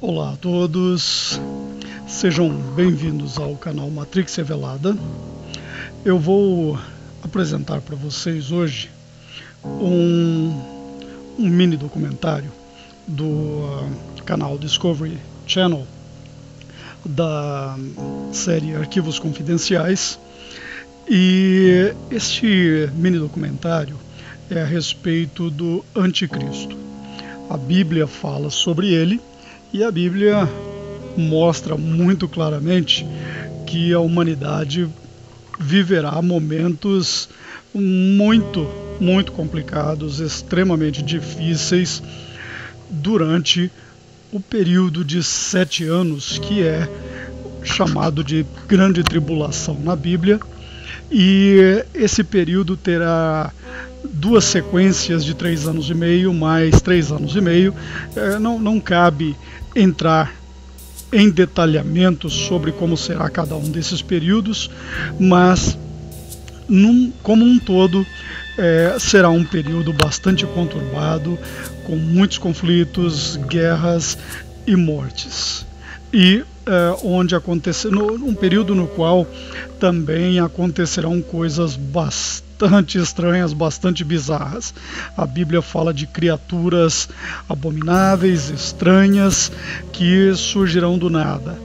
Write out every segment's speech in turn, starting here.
Olá a todos, sejam bem-vindos ao canal Matrix Revelada. Eu vou apresentar para vocês hoje um mini documentário do canal Discovery Channel da série Arquivos Confidenciais, e este mini documentário é a respeito do Anticristo. A Bíblia fala sobre ele e a Bíblia mostra muito claramente que a humanidade viverá momentos muito complicados, extremamente difíceis durante o período de 7 anos, que é chamado de Grande Tribulação na Bíblia. E esse período terá duas sequências de 3 anos e meio, mais 3 anos e meio. Não cabe entrar em detalhamentos sobre como será cada um desses períodos, mas como um todo será um período bastante conturbado, com muitos conflitos, guerras e mortes. E onde um período no qual também acontecerão coisas bastante estranhas, bastante bizarras. A Bíblia fala de criaturas abomináveis, estranhas, que surgirão do nada,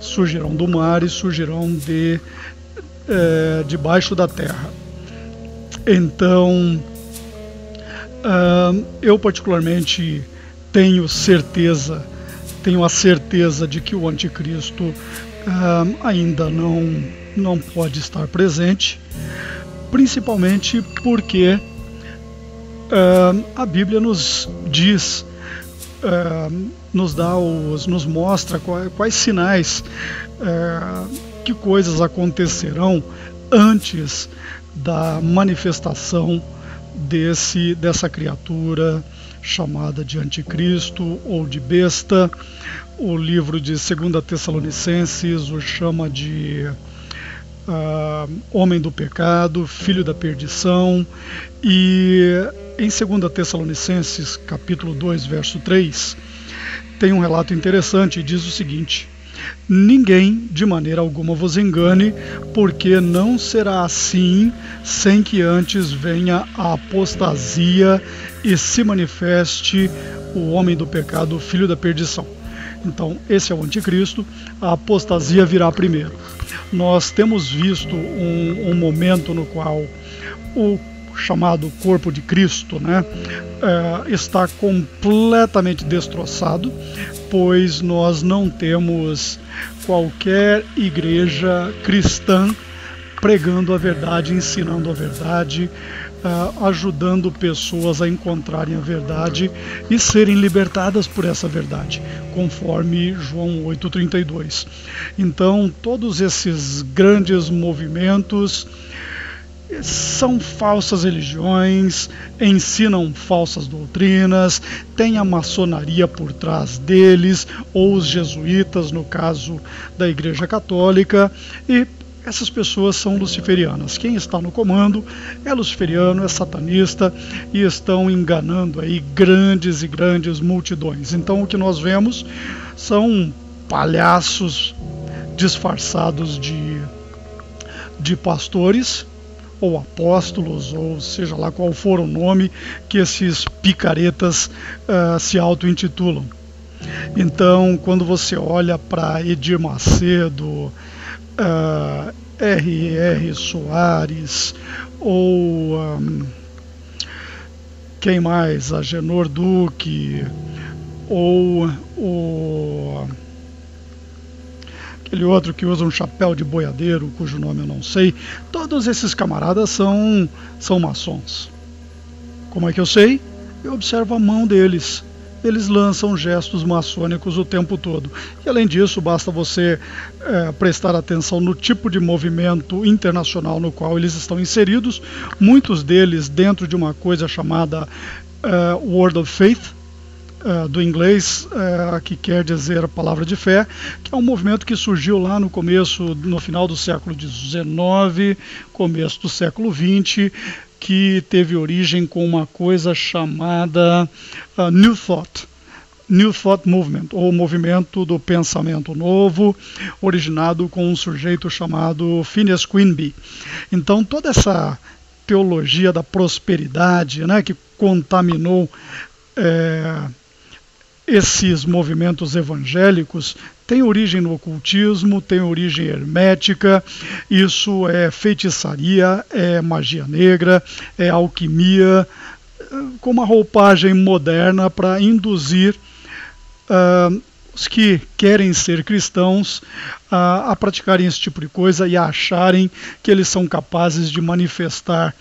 surgirão do mar e surgirão debaixo da terra. Então, eu particularmente tenho a certeza de que o Anticristo ainda não pode estar presente, principalmente porque a Bíblia nos diz, nos mostra quais sinais, que coisas acontecerão antes da manifestação dessa criatura chamada de Anticristo ou de besta. O livro de 2 Tessalonicenses o chama de homem do pecado, filho da perdição. E em 2 Tessalonicenses capítulo 2, verso 3, tem um relato interessante e diz o seguinte: ninguém de maneira alguma vos engane, porque não será assim sem que antes venha a apostasia e se manifeste o homem do pecado, o filho da perdição. Então, esse é o Anticristo. A apostasia virá primeiro. Nós temos visto um momento no qual o chamado corpo de Cristo, está completamente destroçado, pois nós não temos qualquer igreja cristã pregando a verdade, ensinando a verdade, ajudando pessoas a encontrarem a verdade e serem libertadas por essa verdade, conforme João 8,32. Então, todos esses grandes movimentos são falsas religiões, ensinam falsas doutrinas, tem a maçonaria por trás deles, ou os jesuítas, no caso da Igreja Católica, e essas pessoas são luciferianas. Quem está no comando é luciferiano, é satanista, e estão enganando aí grandes e grandes multidões. Então o que nós vemos são palhaços disfarçados de pastores, ou apóstolos, ou seja lá qual for o nome que esses picaretas se auto-intitulam. Então, quando você olha para Edir Macedo, R.R. Soares, ou quem mais? Agenor Duque, ou aquele outro que usa um chapéu de boiadeiro, cujo nome eu não sei. Todos esses camaradas são maçons. Como é que eu sei? Eu observo a mão deles. Eles lançam gestos maçônicos o tempo todo. E além disso, basta você prestar atenção no tipo de movimento internacional no qual eles estão inseridos. Muitos deles dentro de uma coisa chamada Word of Faith, do inglês, que quer dizer a palavra de fé, que é um movimento que surgiu lá no final do século XIX, começo do século XX, que teve origem com uma coisa chamada New Thought. New Thought Movement, ou movimento do pensamento novo, originado com um sujeito chamado Phineas Quimby. Então toda essa teologia da prosperidade, né, que contaminou esses movimentos evangélicos, tem origem no ocultismo, tem origem hermética, isso é feitiçaria, é magia negra, é alquimia, com uma roupagem moderna para induzir os que querem ser cristãos a praticarem esse tipo de coisa e a acharem que eles são capazes de manifestar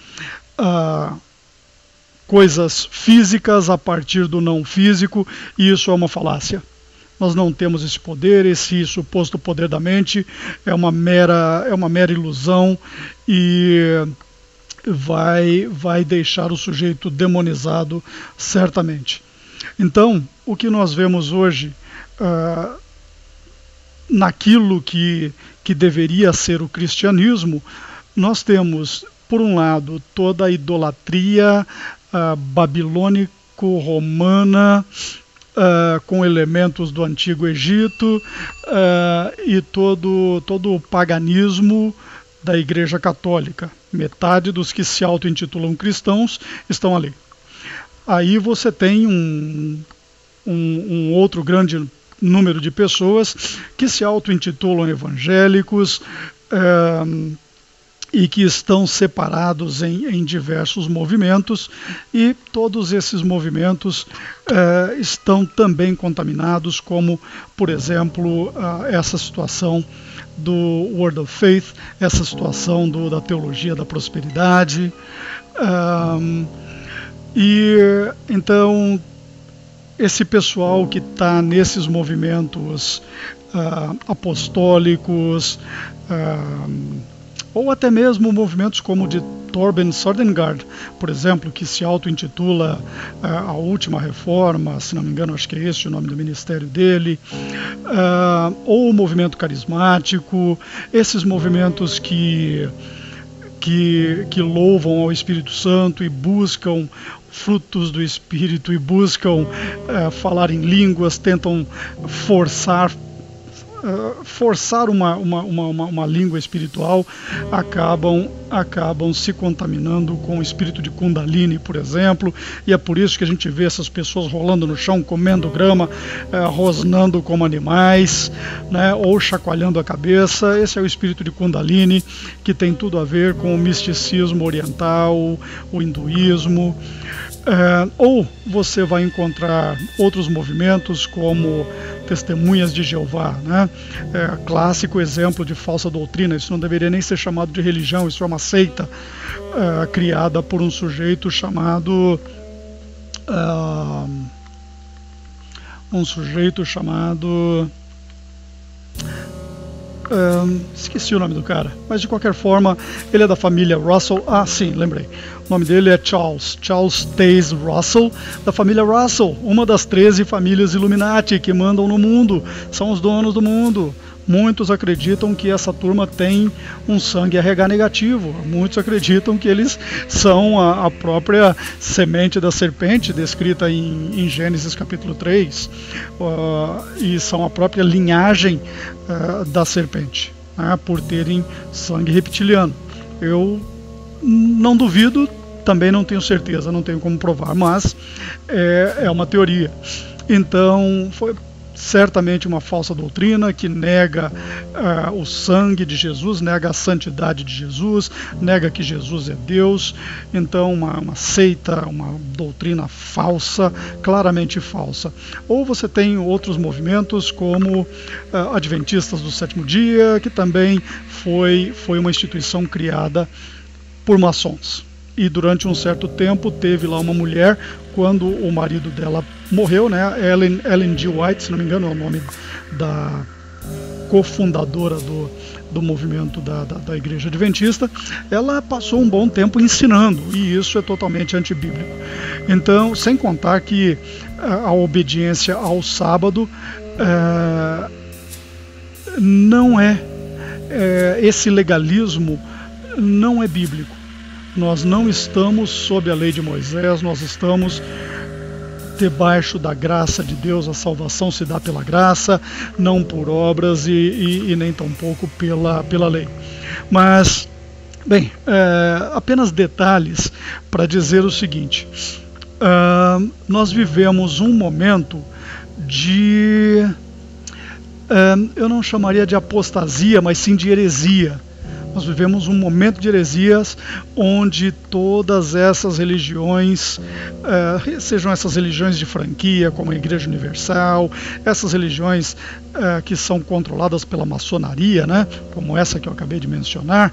coisas físicas a partir do não físico, e isso é uma falácia. Nós não temos esse poder, esse suposto poder da mente é uma mera ilusão e vai deixar o sujeito demonizado certamente. Então, o que nós vemos hoje naquilo que deveria ser o cristianismo, nós temos, por um lado, toda a idolatria babilônico-romana, com elementos do Antigo Egito, e todo o paganismo da Igreja Católica. Metade dos que se auto-intitulam cristãos estão ali. Aí você tem um outro grande número de pessoas que se auto-intitulam evangélicos, e que estão separados em diversos movimentos, e todos esses movimentos estão também contaminados, como, por exemplo, essa situação do Word of Faith, essa situação da teologia da prosperidade. E então esse pessoal que está nesses movimentos apostólicos, ou até mesmo movimentos como o de Torben Søndergaard, por exemplo, que se auto-intitula a Última Reforma, se não me engano, acho que é esse o nome do ministério dele, ou o movimento carismático, esses movimentos que louvam ao Espírito Santo e buscam frutos do Espírito e buscam falar em línguas, tentam forçar uma língua espiritual, acabam se contaminando com o espírito de Kundalini, por exemplo, e é por isso que a gente vê essas pessoas rolando no chão, comendo grama, rosnando como animais, né, ou chacoalhando a cabeça. Esse é o espírito de Kundalini, que tem tudo a ver com o misticismo oriental, o hinduísmo. Ou você vai encontrar outros movimentos como Testemunhas de Jeová, né? Clássico exemplo de falsa doutrina. Isso não deveria nem ser chamado de religião, isso é uma seita criada por um sujeito chamado esqueci o nome do cara, mas de qualquer forma ele é da família Russell. Sim, lembrei, o nome dele é Charles Taze Russell, da família Russell, uma das 13 famílias Illuminati que mandam no mundo, são os donos do mundo. Muitos acreditam que essa turma tem um sangue RH negativo, muitos acreditam que eles são a própria semente da serpente, descrita em Gênesis capítulo 3, e são a própria linhagem da serpente, né, por terem sangue reptiliano. Eu não duvido, também não tenho certeza, não tenho como provar, mas é uma teoria. Então, foi certamente uma falsa doutrina que nega o sangue de Jesus, nega a santidade de Jesus, nega que Jesus é Deus. Então uma seita, uma doutrina falsa, claramente falsa. Ou você tem outros movimentos como Adventistas do Sétimo Dia, que também foi uma instituição criada por maçons. E durante um certo tempo teve lá uma mulher, quando o marido dela morreu, né, Ellen G. White, se não me engano é o nome da cofundadora do movimento da Igreja Adventista, ela passou um bom tempo ensinando, e isso é totalmente antibíblico. Então, sem contar que a obediência ao sábado não esse legalismo não é bíblico. Nós não estamos sob a lei de Moisés, nós estamos debaixo da graça de Deus. A salvação se dá pela graça, não por obras e nem tampouco pela lei. Mas, bem, apenas detalhes para dizer o seguinte: nós vivemos um momento de, eu não chamaria de apostasia, mas sim de heresia. Nós vivemos um momento de heresias onde todas essas religiões, sejam essas religiões de franquia, como a Igreja Universal, essas religiões que são controladas pela maçonaria, né, como essa que eu acabei de mencionar,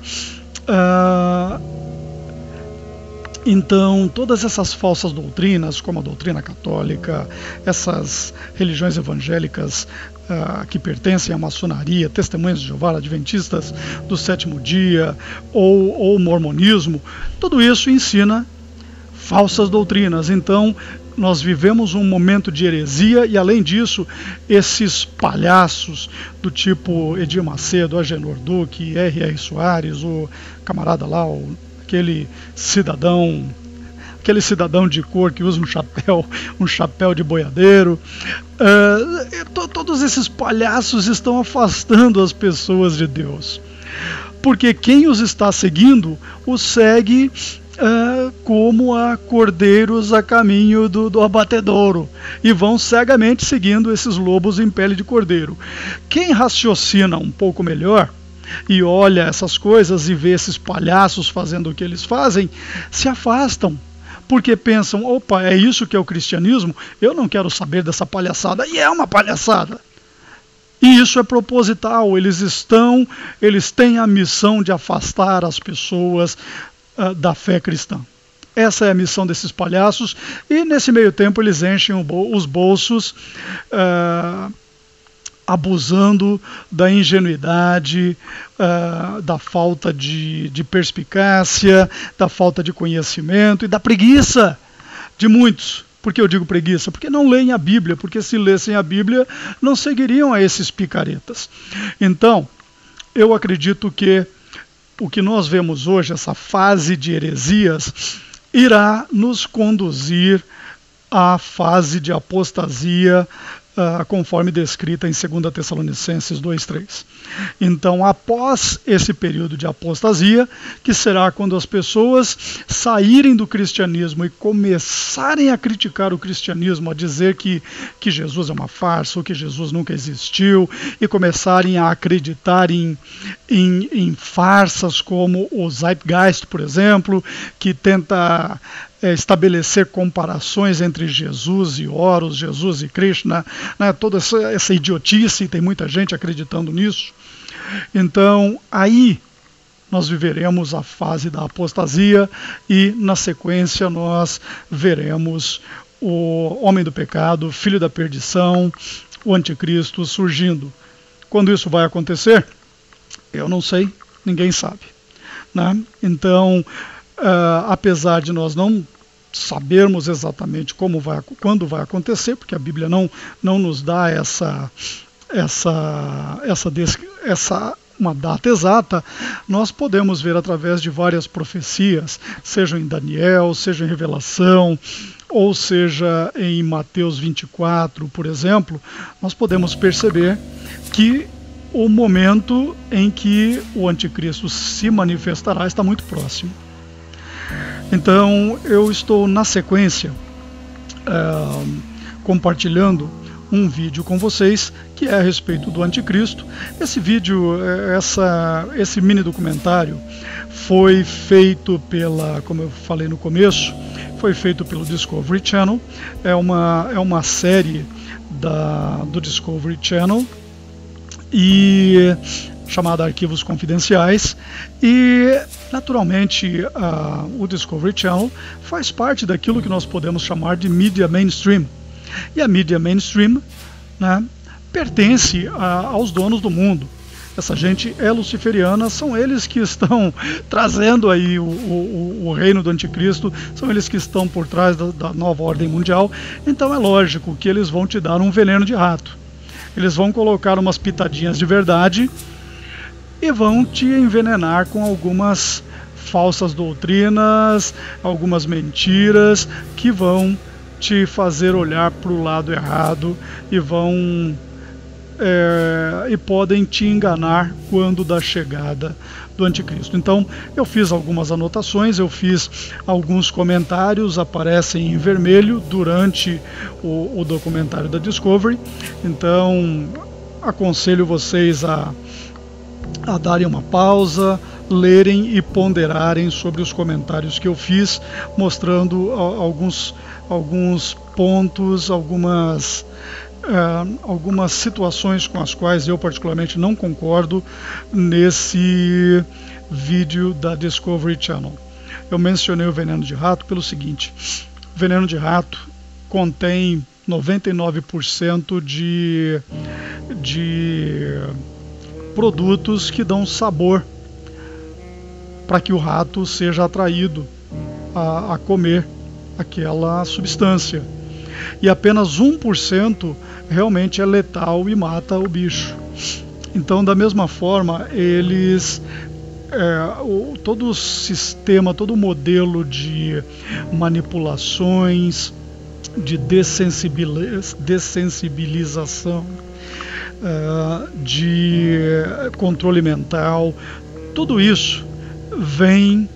então todas essas falsas doutrinas, como a doutrina católica, essas religiões evangélicas que pertencem à maçonaria, Testemunhas de Jeová, Adventistas do Sétimo Dia ou mormonismo, tudo isso ensina falsas doutrinas. Então nós vivemos um momento de heresia e, além disso, esses palhaços do tipo Edir Macedo, Agenor Duque, R.R. Soares, o camarada lá, aquele cidadão de cor que usa um chapéu de boiadeiro. Todos esses palhaços estão afastando as pessoas de Deus, porque quem os está seguindo os segue como a cordeiros a caminho do abatedouro, e vão cegamente seguindo esses lobos em pele de cordeiro. Quem raciocina um pouco melhor e olha essas coisas e vê esses palhaços fazendo o que eles fazem, se afastam, porque pensam: opa, é isso que é o cristianismo? Eu não quero saber dessa palhaçada. E é uma palhaçada. E isso é proposital. Eles têm a missão de afastar as pessoas da fé cristã. Essa é a missão desses palhaços, e nesse meio tempo eles enchem os bolsos, abusando da ingenuidade, da falta de perspicácia, da falta de conhecimento e da preguiça de muitos. Por que eu digo preguiça? Porque não leem a Bíblia, porque se lessem a Bíblia não seguiriam a esses picaretas. Então, eu acredito que o que nós vemos hoje, essa fase de heresias, irá nos conduzir à fase de apostasia, conforme descrita em 2 Tessalonicenses 2:3. Então, após esse período de apostasia, que será quando as pessoas saírem do cristianismo e começarem a criticar o cristianismo, a dizer que Jesus é uma farsa, ou que Jesus nunca existiu, e começarem a acreditar em farsas como o Zeitgeist, por exemplo, que tenta estabelecer comparações entre Jesus e Horus, Jesus e Krishna, né? Toda essa idiotice, tem muita gente acreditando nisso. Então, aí nós viveremos a fase da apostasia, e na sequência nós veremos o homem do pecado, filho da perdição, o anticristo surgindo. Quando isso vai acontecer? Eu não sei, ninguém sabe, né? Então, apesar de nós não sabermos exatamente quando vai acontecer, porque a Bíblia não nos dá uma data exata, nós podemos ver através de várias profecias, seja em Daniel, seja em Revelação, ou seja em Mateus 24, por exemplo, nós podemos perceber que o momento em que o anticristo se manifestará está muito próximo. Então, eu estou na sequência compartilhando um vídeo com vocês que é a respeito do anticristo. Esse vídeo, esse mini documentário foi feito como eu falei no começo, foi feito pelo Discovery Channel. É uma série do Discovery Channel e chamada Arquivos Confidenciais, e naturalmente o Discovery Channel faz parte daquilo que nós podemos chamar de mídia mainstream, e a mídia mainstream, né, pertence aos donos do mundo. Essa gente é luciferiana, são eles que estão trazendo aí o reino do anticristo, são eles que estão por trás da nova ordem mundial. Então é lógico que eles vão te dar um veneno de rato, eles vão colocar umas pitadinhas de verdade e vão te envenenar com algumas falsas doutrinas, algumas mentiras que vão te fazer olhar para o lado errado e podem te enganar quando da chegada do anticristo. Então eu fiz algumas anotações, eu fiz alguns comentários, aparecem em vermelho durante o documentário da Discovery. Então aconselho vocês a darem uma pausa, lerem e ponderarem sobre os comentários que eu fiz, mostrando alguns pontos, algumas situações com as quais eu particularmente não concordo nesse vídeo da Discovery Channel. Eu mencionei o veneno de rato pelo seguinte: o veneno de rato contém 99% de produtos que dão sabor para que o rato seja atraído a comer aquela substância. E apenas 1% realmente é letal e mata o bicho. Então, da mesma forma, todo o sistema, todo o modelo de manipulações, de dessensibilização, de controle mental, tudo isso vem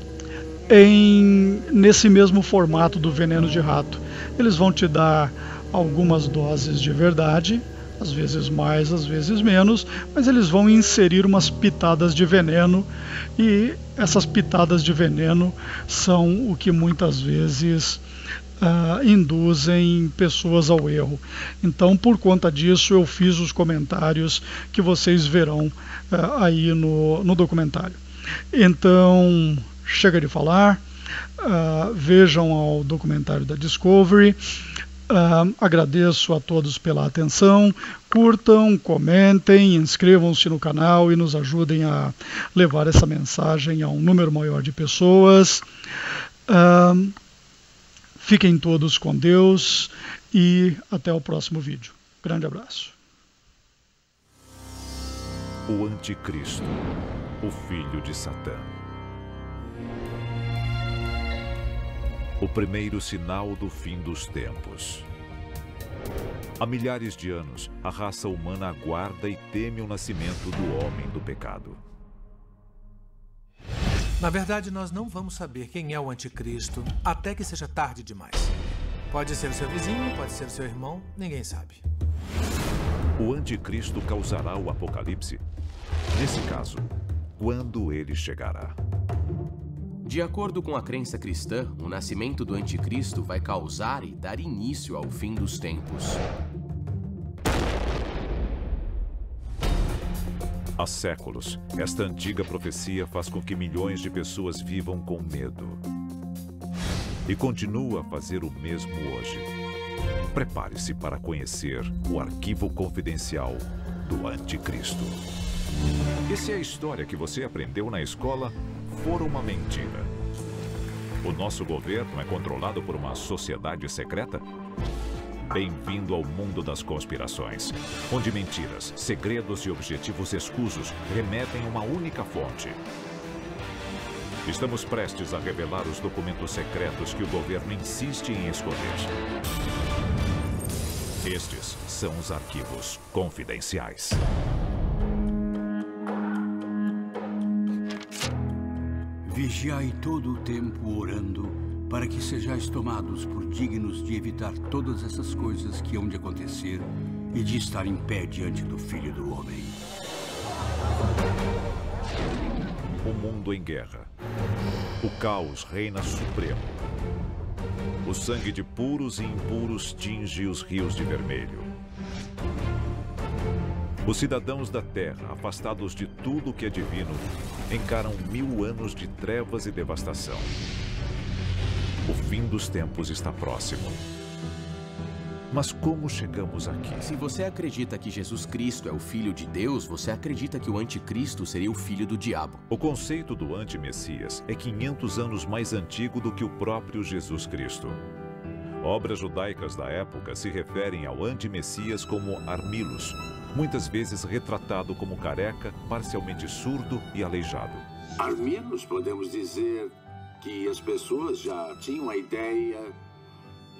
nesse mesmo formato do veneno de rato. Eles vão te dar algumas doses de verdade, às vezes mais, às vezes menos, mas eles vão inserir umas pitadas de veneno, e essas pitadas de veneno são o que muitas vezes induzem pessoas ao erro. Então, por conta disso, eu fiz os comentários que vocês verão aí no documentário. Então, chega de falar, vejam ao documentário da Discovery. Agradeço a todos pela atenção, curtam, comentem, inscrevam-se no canal e nos ajudem a levar essa mensagem a um número maior de pessoas. Fiquem todos com Deus e até o próximo vídeo. Grande abraço. O Anticristo, o filho de Satã. O primeiro sinal do fim dos tempos. Há milhares de anos, a raça humana aguarda e teme o nascimento do homem do pecado. Na verdade, nós não vamos saber quem é o anticristo até que seja tarde demais. Pode ser o seu vizinho, pode ser o seu irmão, ninguém sabe. O anticristo causará o apocalipse? Nesse caso, quando ele chegará? De acordo com a crença cristã, o nascimento do anticristo vai causar e dar início ao fim dos tempos. Há séculos, esta antiga profecia faz com que milhões de pessoas vivam com medo. E continua a fazer o mesmo hoje. Prepare-se para conhecer o arquivo confidencial do Anticristo. E se a história que você aprendeu na escola for uma mentira? O nosso governo é controlado por uma sociedade secreta? Bem-vindo ao mundo das conspirações, onde mentiras, segredos e objetivos escusos remetem a uma única fonte. Estamos prestes a revelar os documentos secretos que o governo insiste em esconder. Estes são os arquivos confidenciais. Vigiai todo o tempo orando, para que sejais tomados por dignos de evitar todas essas coisas que hão de acontecer e de estar em pé diante do Filho do Homem. O mundo em guerra. O caos reina supremo. O sangue de puros e impuros tinge os rios de vermelho. Os cidadãos da Terra, afastados de tudo que é divino, encaram 1000 anos de trevas e devastação. O fim dos tempos está próximo. Mas como chegamos aqui? Se você acredita que Jesus Cristo é o Filho de Deus, você acredita que o anticristo seria o filho do diabo. O conceito do anti-messias é 500 anos mais antigo do que o próprio Jesus Cristo. Obras judaicas da época se referem ao anti-messias como Armilos, muitas vezes retratado como careca, parcialmente surdo e aleijado. Armilos, podemos dizer que as pessoas já tinham a ideia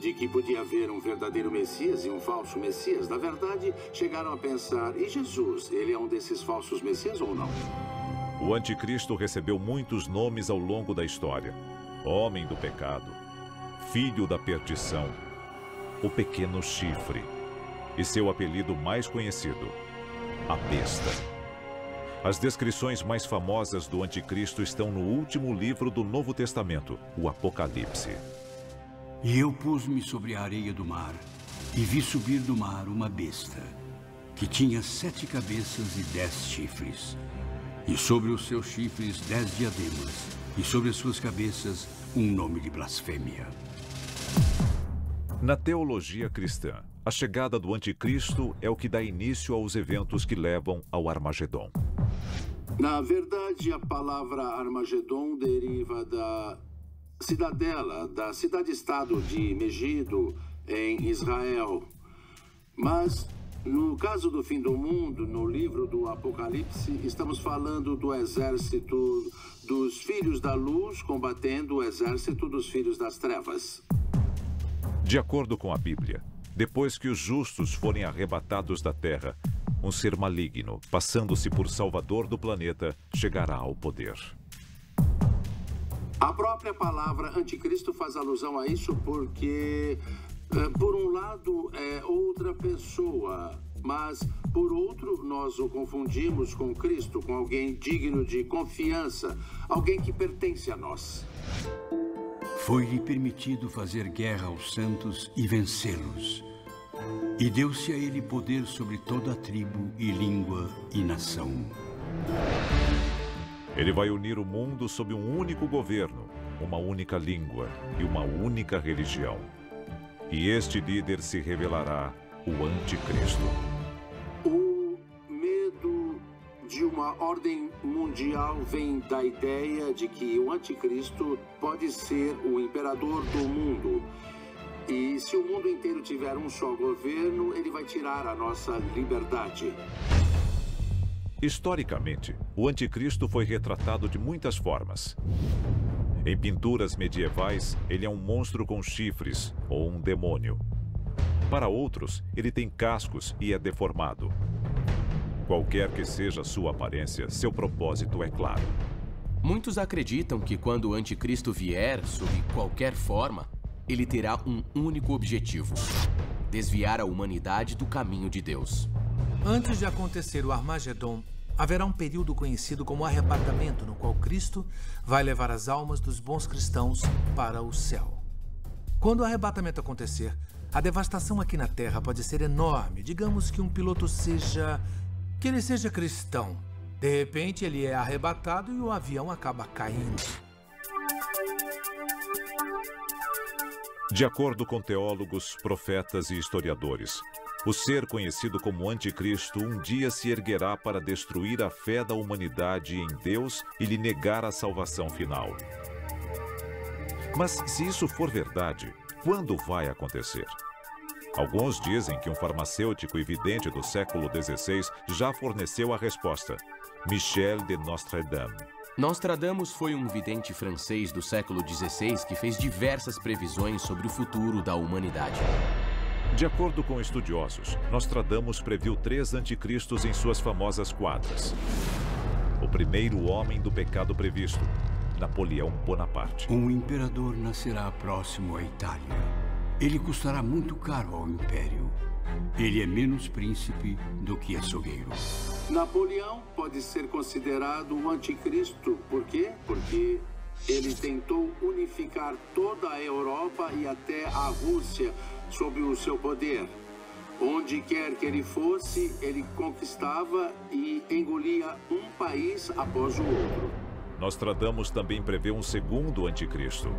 de que podia haver um verdadeiro Messias e um falso Messias. Na verdade, chegaram a pensar, e Jesus, ele é um desses falsos Messias ou não? O anticristo recebeu muitos nomes ao longo da história. Homem do pecado, filho da perdição, o pequeno chifre e seu apelido mais conhecido, a besta. As descrições mais famosas do anticristo estão no último livro do Novo Testamento, o Apocalipse. E eu pus-me sobre a areia do mar e vi subir do mar uma besta que tinha 7 cabeças e 10 chifres. E sobre os seus chifres 10 diademas, e sobre as suas cabeças um nome de blasfêmia. Na teologia cristã, a chegada do anticristo é o que dá início aos eventos que levam ao Armagedon. Na verdade, a palavra Armagedon deriva da cidadela, da cidade-estado de Megido, em Israel. Mas, no caso do fim do mundo, no livro do Apocalipse, estamos falando do exército dos filhos da luz combatendo o exército dos filhos das trevas. De acordo com a Bíblia, depois que os justos forem arrebatados da terra, um ser maligno, passando-se por salvador do planeta, chegará ao poder. A própria palavra anticristo faz alusão a isso porque, por um lado, é outra pessoa, mas, por outro, nós o confundimos com Cristo, com alguém digno de confiança, alguém que pertence a nós. Foi-lhe permitido fazer guerra aos santos e vencê-los. E deu-se a ele poder sobre toda a tribo e língua e nação. Ele vai unir o mundo sob um único governo, uma única língua e uma única religião. E este líder se revelará o anticristo. O medo de uma ordem mundial vem da ideia de que o anticristo pode ser o imperador do mundo. E se o mundo inteiro tiver um só governo, ele vai tirar a nossa liberdade. Historicamente, o anticristo foi retratado de muitas formas. Em pinturas medievais, ele é um monstro com chifres ou um demônio. Para outros, ele tem cascos e é deformado. Qualquer que seja sua aparência, seu propósito é claro. Muitos acreditam que quando o anticristo vier, sob qualquer forma, ele terá um único objetivo: desviar a humanidade do caminho de Deus. Antes de acontecer o Armagedon, haverá um período conhecido como arrebatamento, no qual Cristo vai levar as almas dos bons cristãos para o céu. Quando o arrebatamento acontecer, a devastação aqui na Terra pode ser enorme. Digamos que um piloto seja cristão. De repente, ele é arrebatado e o avião acaba caindo. De acordo com teólogos, profetas e historiadores, o ser conhecido como anticristo um dia se erguerá para destruir a fé da humanidade em Deus e lhe negar a salvação final. Mas se isso for verdade, quando vai acontecer? Alguns dizem que um farmacêutico e vidente do século XVI já forneceu a resposta: Michel de Nostradame. Nostradamus foi um vidente francês do século XVI que fez diversas previsões sobre o futuro da humanidade. De acordo com estudiosos, Nostradamus previu 3 anticristos em suas famosas quadras. O primeiro homem do pecado previsto, Napoleão Bonaparte. Um imperador nascerá próximo à Itália. Ele custará muito caro ao império. Ele é menos príncipe do que açougueiro. Napoleão pode ser considerado o anticristo. Por quê? Porque ele tentou unificar toda a Europa e até a Rússia sob o seu poder. Onde quer que ele fosse, ele conquistava e engolia um país após o outro. Nostradamus também prevê um segundo anticristo.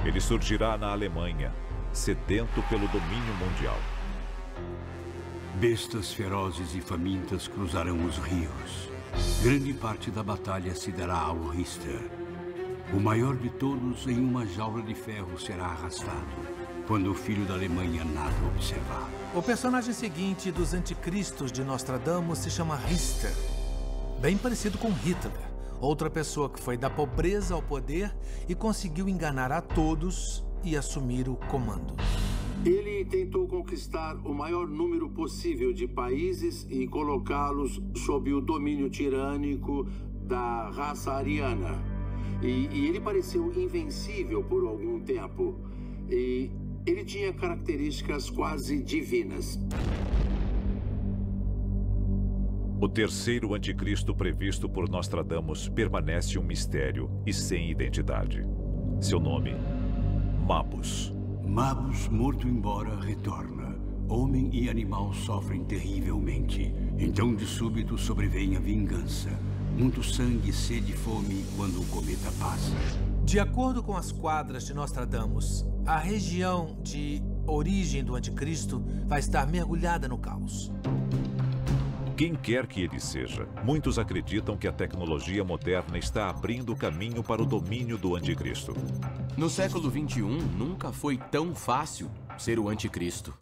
Ele surgirá na Alemanha, sedento pelo domínio mundial. Bestas ferozes e famintas cruzarão os rios. Grande parte da batalha se dará ao Richter. O maior de todos, em uma jaula de ferro, será arrastado, quando o filho da Alemanha nada observar. O personagem seguinte dos anticristos de Nostradamus se chama Richter, bem parecido com Hitler, outra pessoa que foi da pobreza ao poder e conseguiu enganar a todos e assumir o comando. Ele tentou conquistar o maior número possível de países e colocá-los sob o domínio tirânico da raça ariana. E ele pareceu invencível por algum tempo. E ele tinha características quase divinas. O terceiro anticristo previsto por Nostradamus permanece um mistério e sem identidade. Seu nome, Mabus. Mabus, morto embora, retorna. Homem e animal sofrem terrivelmente. Então, de súbito, sobrevém a vingança. Muito sangue, sede e fome quando o cometa passa. De acordo com as quadras de Nostradamus, a região de origem do anticristo vai estar mergulhada no caos. Quem quer que ele seja, muitos acreditam que a tecnologia moderna está abrindo caminho para o domínio do anticristo. No século XXI, nunca foi tão fácil ser o anticristo.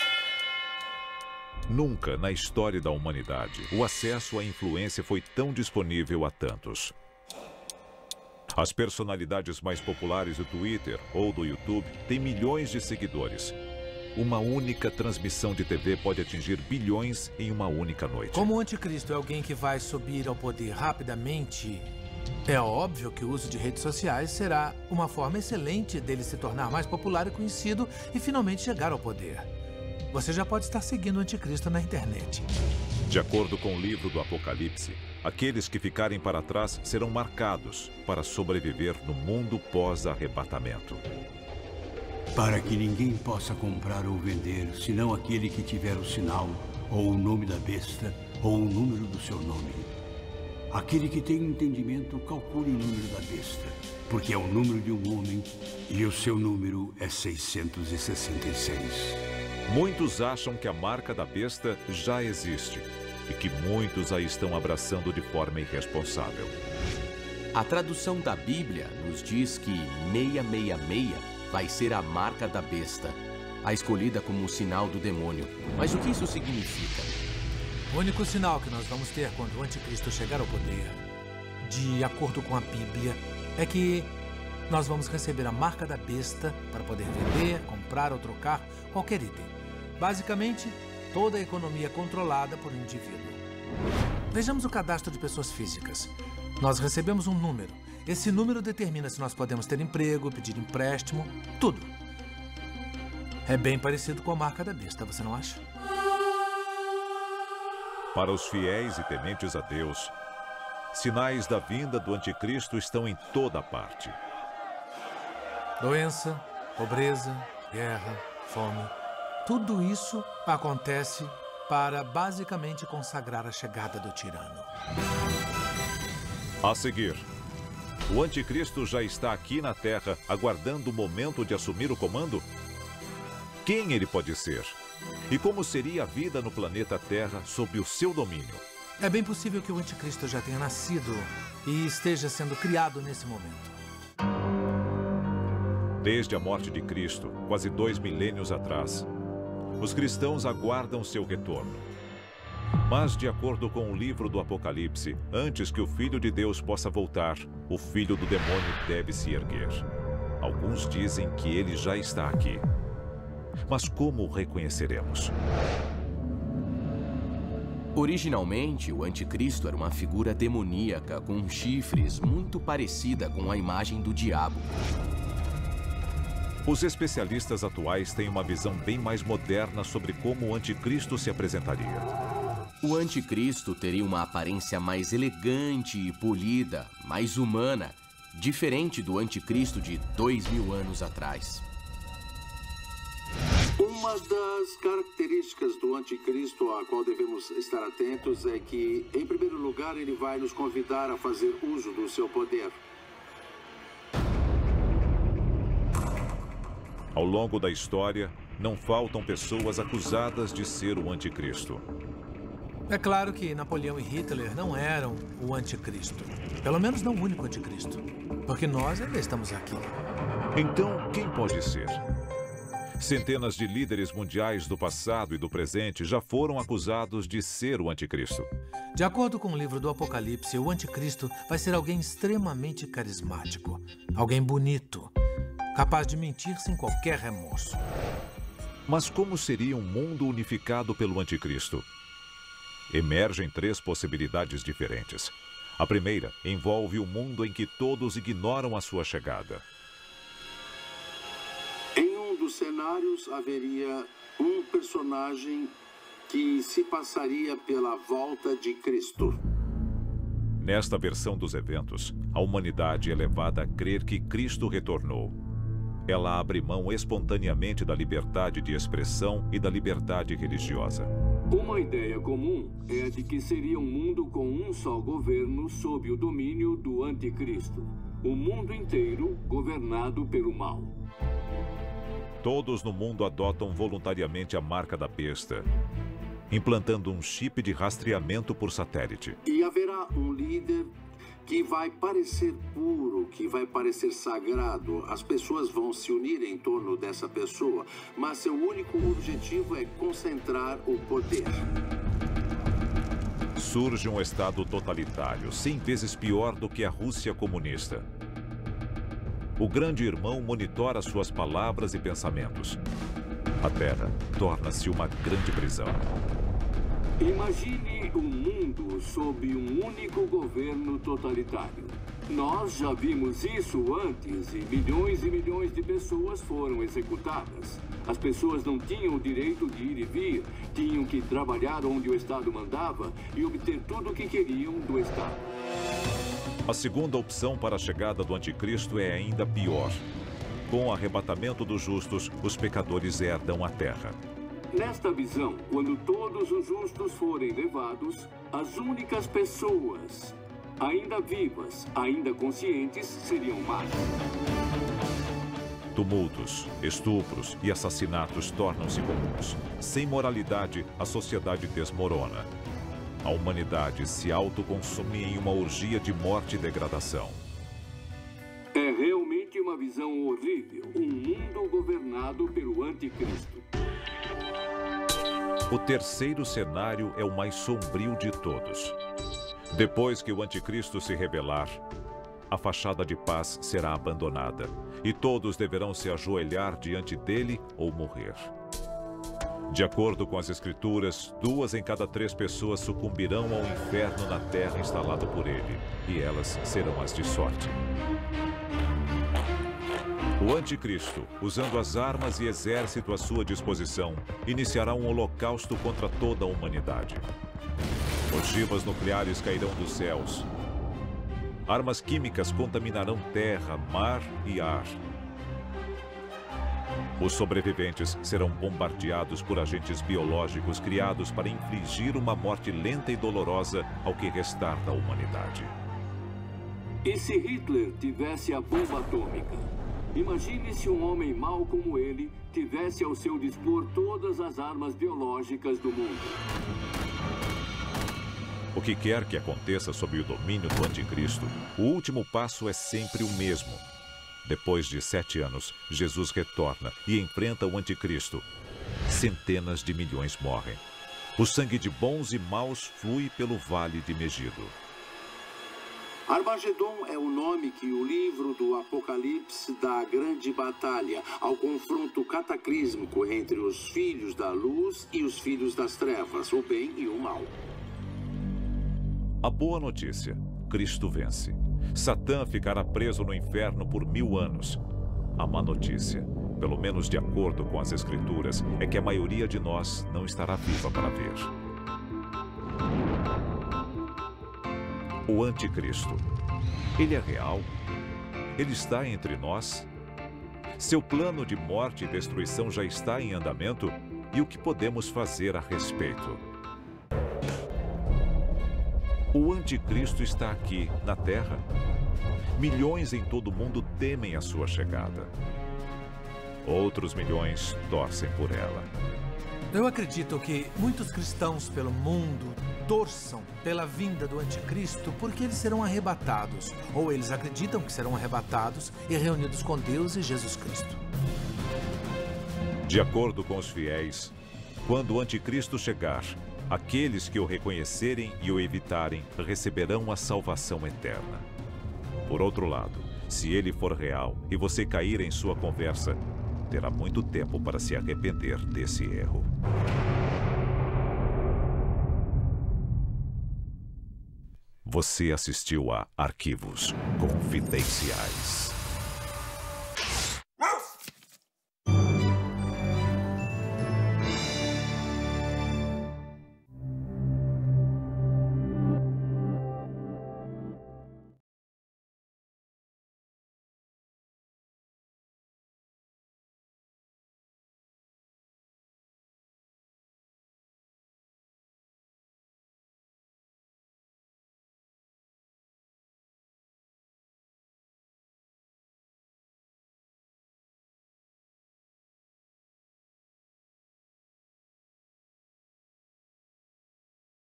Nunca na história da humanidade o acesso à influência foi tão disponível a tantos. As personalidades mais populares do Twitter ou do YouTube têm milhões de seguidores. Uma única transmissão de TV pode atingir bilhões em uma única noite. Como o anticristo é alguém que vai subir ao poder rapidamente, é óbvio que o uso de redes sociais será uma forma excelente dele se tornar mais popular e conhecido e finalmente chegar ao poder. Você já pode estar seguindo o anticristo na internet. De acordo com o livro do Apocalipse, aqueles que ficarem para trás serão marcados para sobreviver no mundo pós-arrebatamento. Para que ninguém possa comprar ou vender, senão aquele que tiver o sinal, ou o nome da besta, ou o número do seu nome. Aquele que tem entendimento, calcule o número da besta, porque é o número de um homem, e o seu número é 666. Muitos acham que a marca da besta já existe, e que muitos a estão abraçando de forma irresponsável. A tradução da Bíblia nos diz que 666 vai ser a marca da besta, a escolhida como o sinal do demônio. Mas o que isso significa? O único sinal que nós vamos ter quando o anticristo chegar ao poder, de acordo com a Bíblia, é que nós vamos receber a marca da besta para poder vender, comprar ou trocar qualquer item. Basicamente, toda a economia é controlada por um indivíduo. Vejamos o cadastro de pessoas físicas. Nós recebemos um número. Esse número determina se nós podemos ter emprego, pedir empréstimo, tudo. É bem parecido com a marca da besta, você não acha? Para os fiéis e tementes a Deus, sinais da vinda do anticristo estão em toda parte. Doença, pobreza, guerra, fome. Tudo isso acontece para basicamente consagrar a chegada do tirano. A seguir, o anticristo já está aqui na Terra, aguardando o momento de assumir o comando? Quem ele pode ser? E como seria a vida no planeta Terra sob o seu domínio? É bem possível que o anticristo já tenha nascido e esteja sendo criado nesse momento. Desde a morte de Cristo, quase 2 milênios atrás, os cristãos aguardam seu retorno. Mas, de acordo com o livro do Apocalipse, antes que o Filho de Deus possa voltar, o filho do demônio deve se erguer. Alguns dizem que ele já está aqui. Mas como o reconheceremos? Originalmente, o anticristo era uma figura demoníaca com chifres muito parecida com a imagem do diabo. Os especialistas atuais têm uma visão bem mais moderna sobre como o anticristo se apresentaria. O anticristo teria uma aparência mais elegante e polida, mais humana, diferente do anticristo de 2000 anos atrás. Uma das características do anticristo a qual devemos estar atentos é que, em primeiro lugar, ele vai nos convidar a fazer uso do seu poder. Ao longo da história, não faltam pessoas acusadas de ser o anticristo. É claro que Napoleão e Hitler não eram o anticristo. Pelo menos não o único anticristo. Porque nós ainda estamos aqui. Então, quem pode ser? Centenas de líderes mundiais do passado e do presente já foram acusados de ser o anticristo. De acordo com o livro do Apocalipse, o anticristo vai ser alguém extremamente carismático. Alguém bonito. capaz de mentir sem qualquer remorso. Mas como seria um mundo unificado pelo anticristo? Emergem 3 possibilidades diferentes. A primeira envolve um mundo em que todos ignoram a sua chegada. Em um dos cenários haveria um personagem que se passaria pela volta de Cristo. Nesta versão dos eventos, a humanidade é levada a crer que Cristo retornou. Ela abre mão espontaneamente da liberdade de expressão e da liberdade religiosa. Uma ideia comum é a de que seria um mundo com um só governo sob o domínio do anticristo. O mundo inteiro governado pelo mal. Todos no mundo adotam voluntariamente a marca da besta, implantando um chip de rastreamento por satélite. E haverá um líder que vai parecer puro, que vai parecer sagrado. As pessoas vão se unir em torno dessa pessoa, mas seu único objetivo é concentrar o poder. Surge um estado totalitário, 100 vezes pior do que a Rússia comunista. O grande irmão monitora suas palavras e pensamentos. A Terra torna-se uma grande prisão. Imagine um mundo sob um único governo totalitário. Nós já vimos isso antes e milhões de pessoas foram executadas. As pessoas não tinham o direito de ir e vir, tinham que trabalhar onde o Estado mandava e obter tudo o que queriam do Estado. A segunda opção para a chegada do anticristo é ainda pior. Com o arrebatamento dos justos, os pecadores herdam a terra. Nesta visão, quando todos os justos forem levados, as únicas pessoas ainda vivas, ainda conscientes, seriam más. Tumultos, estupros e assassinatos tornam-se comuns. Sem moralidade, a sociedade desmorona. A humanidade se autoconsome em uma orgia de morte e degradação. É realmente uma visão horrível. Um mundo governado pelo anticristo. O terceiro cenário é o mais sombrio de todos. Depois que o anticristo se rebelar, a fachada de paz será abandonada e todos deverão se ajoelhar diante dele ou morrer. De acordo com as escrituras, 2 em cada 3 pessoas sucumbirão ao inferno na terra instalado por ele, e elas serão as de sorte. O anticristo, usando as armas e exército à sua disposição, iniciará um holocausto contra toda a humanidade. Ogivas nucleares cairão dos céus. Armas químicas contaminarão terra, mar e ar. Os sobreviventes serão bombardeados por agentes biológicos criados para infligir uma morte lenta e dolorosa ao que restar da humanidade. E se Hitler tivesse a bomba atômica? Imagine se um homem mau como ele tivesse ao seu dispor todas as armas biológicas do mundo. O que quer que aconteça sob o domínio do anticristo, o último passo é sempre o mesmo. Depois de 7 anos, Jesus retorna e enfrenta o anticristo. Centenas de milhões morrem. O sangue de bons e maus flui pelo vale de Megido. Armagedon é o nome que o livro do Apocalipse dá à grande batalha, ao confronto cataclísmico entre os filhos da luz e os filhos das trevas, o bem e o mal. A boa notícia: Cristo vence. Satã ficará preso no inferno por 1000 anos. A má notícia, pelo menos de acordo com as Escrituras, é que a maioria de nós não estará viva para ver. O anticristo, ele é real? Ele está entre nós? Seu plano de morte e destruição já está em andamento? E o que podemos fazer a respeito? O anticristo está aqui, na Terra. Milhões em todo o mundo temem a sua chegada. Outros milhões torcem por ela. Eu acredito que muitos cristãos pelo mundo torçam pela vinda do anticristo porque eles serão arrebatados, ou eles acreditam que serão arrebatados e reunidos com Deus e Jesus Cristo. De acordo com os fiéis, quando o anticristo chegar, aqueles que o reconhecerem e o evitarem receberão a salvação eterna. Por outro lado, Se ele for real e você cair em sua conversa, terá muito tempo para se arrepender desse erro. Você assistiu a Arquivos Confidenciais.